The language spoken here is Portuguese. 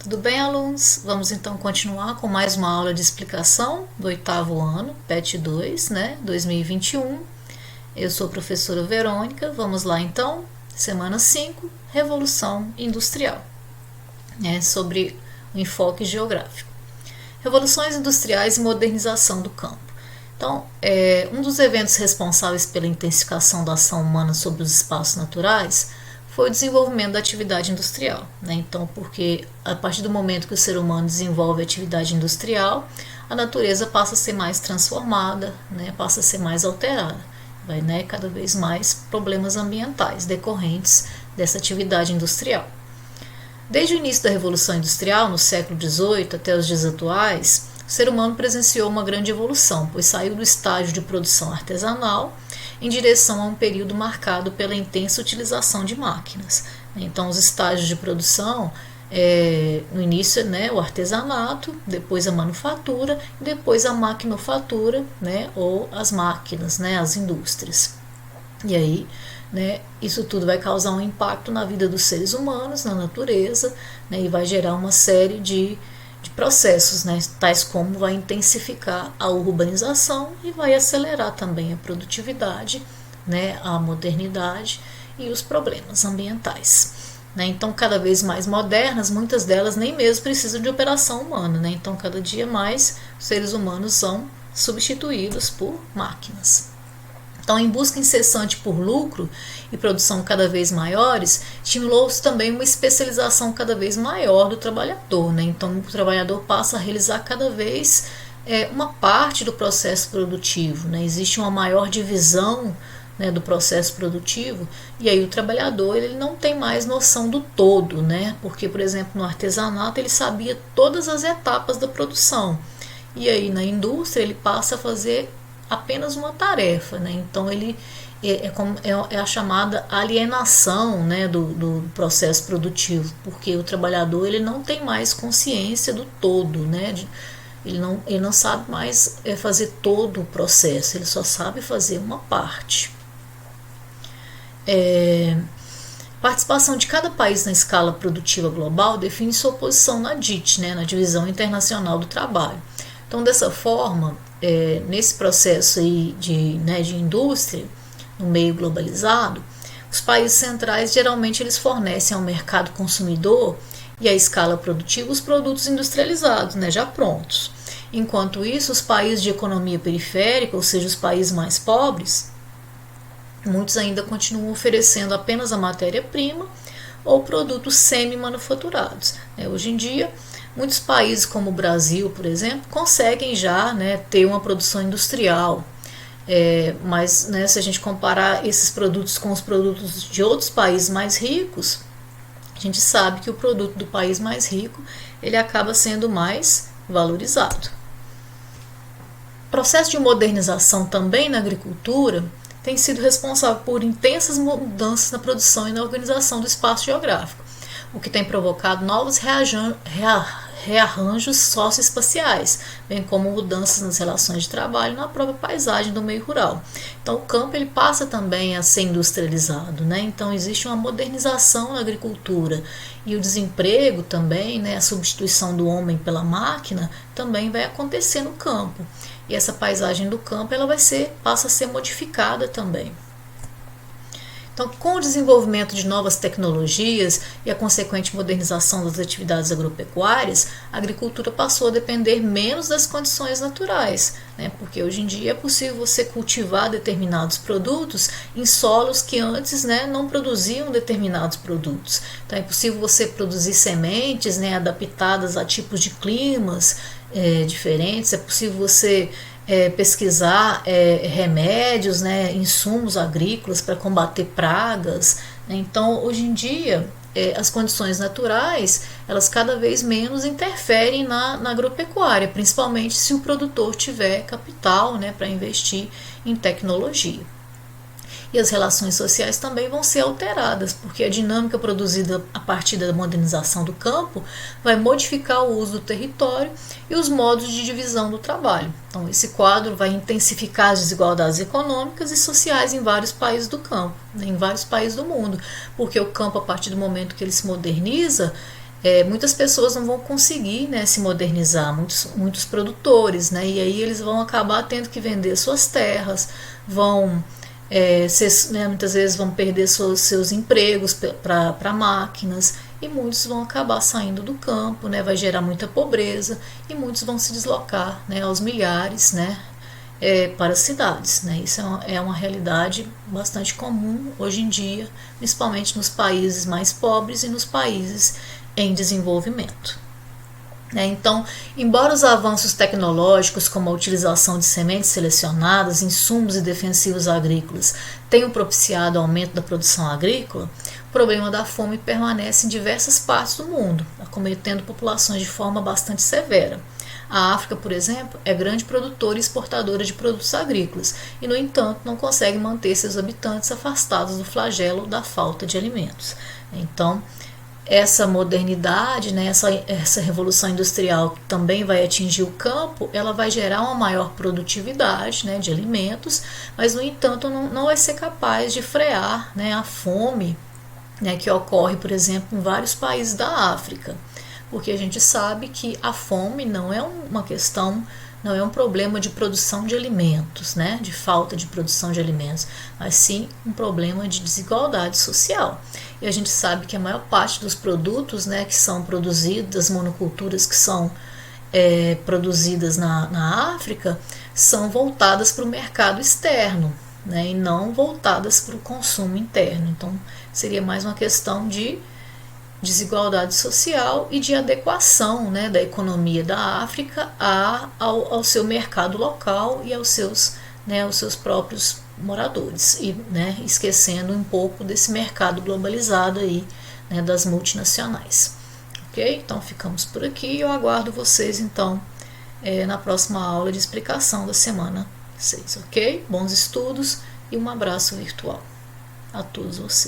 Tudo bem, alunos? Vamos então continuar com mais uma aula de explicação do 8º ano, PET 2, 2021. Eu sou a professora Verônica. Vamos lá então, semana 5, Revolução Industrial, sobre o enfoque geográfico. Revoluções industriais e modernização do campo. Então, um dos eventos responsáveis pela intensificação da ação humana sobre os espaços naturais foi o desenvolvimento da atividade industrial. Então, porque a partir do momento que o ser humano desenvolve atividade industrial, a natureza passa a ser mais transformada, passa a ser mais alterada. Vai cada vez mais problemas ambientais decorrentes dessa atividade industrial. Desde o início da Revolução Industrial, no século XVIII até os dias atuais, o ser humano presenciou uma grande evolução, pois saiu do estágio de produção artesanal em direção a um período marcado pela intensa utilização de máquinas. Então, os estágios de produção, no início, o artesanato, depois a manufatura, depois a maquinofatura, ou as máquinas, as indústrias. E aí, isso tudo vai causar um impacto na vida dos seres humanos, na natureza, e vai gerar uma série de processos, tais como vai intensificar a urbanização e vai acelerar também a produtividade, a modernidade e os problemas ambientais. Então, cada vez mais modernas, muitas delas nem mesmo precisam de operação humana. Então, cada dia mais os seres humanos são substituídos por máquinas. Então, em busca incessante por lucro e produção cada vez maiores, estimulou-se também uma especialização cada vez maior do trabalhador. Então, o trabalhador passa a realizar cada vez uma parte do processo produtivo. Existe uma maior divisão do processo produtivo, e aí o trabalhador ele não tem mais noção do todo, porque, por exemplo, no artesanato ele sabia todas as etapas da produção, e aí na indústria ele passa a fazer apenas uma tarefa, então ele é a chamada alienação do processo produtivo, porque o trabalhador ele não tem mais consciência do todo, ele não sabe mais fazer todo o processo, ele só sabe fazer uma parte. Participação de cada país na escala produtiva global define sua posição na DIT, na Divisão Internacional do Trabalho. Então, dessa forma, nesse processo aí de indústria, no meio globalizado, os países centrais geralmente eles fornecem ao mercado consumidor e à escala produtiva os produtos industrializados, já prontos. Enquanto isso, os países de economia periférica, ou seja, os países mais pobres, muitos ainda continuam oferecendo apenas a matéria-prima ou produtos semi-manufaturados. Hoje em dia, muitos países como o Brasil, por exemplo, conseguem já ter uma produção industrial, mas se a gente comparar esses produtos com os produtos de outros países mais ricos, a gente sabe que o produto do país mais rico ele acaba sendo mais valorizado. O processo de modernização também na agricultura tem sido responsável por intensas mudanças na produção e na organização do espaço geográfico, o que tem provocado novos rearranjos socioespaciais, bem como mudanças nas relações de trabalho e na própria paisagem do meio rural. Então, o campo ele passa também a ser industrializado, então existe uma modernização na agricultura e o desemprego também, a substituição do homem pela máquina também vai acontecer no campo. E essa paisagem do campo ela passa a ser modificada também. Então, com o desenvolvimento de novas tecnologias e a consequente modernização das atividades agropecuárias, a agricultura passou a depender menos das condições naturais, porque hoje em dia é possível você cultivar determinados produtos em solos que antes não produziam determinados produtos. Então, é possível você produzir sementes adaptadas a tipos de climas diferentes, é possível você pesquisar remédios, insumos agrícolas para combater pragas. Então, hoje em dia, as condições naturais, elas cada vez menos interferem na agropecuária, principalmente se o produtor tiver capital para investir em tecnologia. E as relações sociais também vão ser alteradas, porque a dinâmica produzida a partir da modernização do campo vai modificar o uso do território e os modos de divisão do trabalho. Então, esse quadro vai intensificar as desigualdades econômicas e sociais em vários países do campo, em vários países do mundo, porque o campo, a partir do momento que ele se moderniza, muitas pessoas não vão conseguir, né, se modernizar, muitos produtores, né, e aí eles vão acabar tendo que vender suas terras, vão né, muitas vezes vão perder seus empregos para máquinas, e muitos vão acabar saindo do campo, né, vai gerar muita pobreza, e muitos vão se deslocar, né, aos milhares, né, para as cidades, né. Isso é uma realidade bastante comum hoje em dia, principalmente nos países mais pobres e nos países em desenvolvimento. Então, embora os avanços tecnológicos, como a utilização de sementes selecionadas, insumos e defensivos agrícolas, tenham propiciado o aumento da produção agrícola, o problema da fome permanece em diversas partes do mundo, acometendo populações de forma bastante severa. A África, por exemplo, é grande produtora e exportadora de produtos agrícolas e, no entanto, não consegue manter seus habitantes afastados do flagelo da falta de alimentos. Então, essa modernidade, né, essa revolução industrial que também vai atingir o campo, ela vai gerar uma maior produtividade, né, de alimentos, mas, no entanto, não vai ser capaz de frear, né, a fome, né, que ocorre, por exemplo, em vários países da África, porque a gente sabe que a fome não é uma questão, não é um problema de produção de alimentos, né, de falta de produção de alimentos, mas sim um problema de desigualdade social. E a gente sabe que a maior parte dos produtos, né, que são produzidos, das monoculturas que são produzidas na África, são voltadas para o mercado externo, né, e não voltadas para o consumo interno. Então, seria mais uma questão de desigualdade social e de adequação, né, da economia da África ao seu mercado local e aos seus próprios moradores, e, né, esquecendo um pouco desse mercado globalizado aí, né, das multinacionais. Ok? Então ficamos por aqui e eu aguardo vocês então na próxima aula de explicação da semana 6, ok? Bons estudos e um abraço virtual a todos vocês.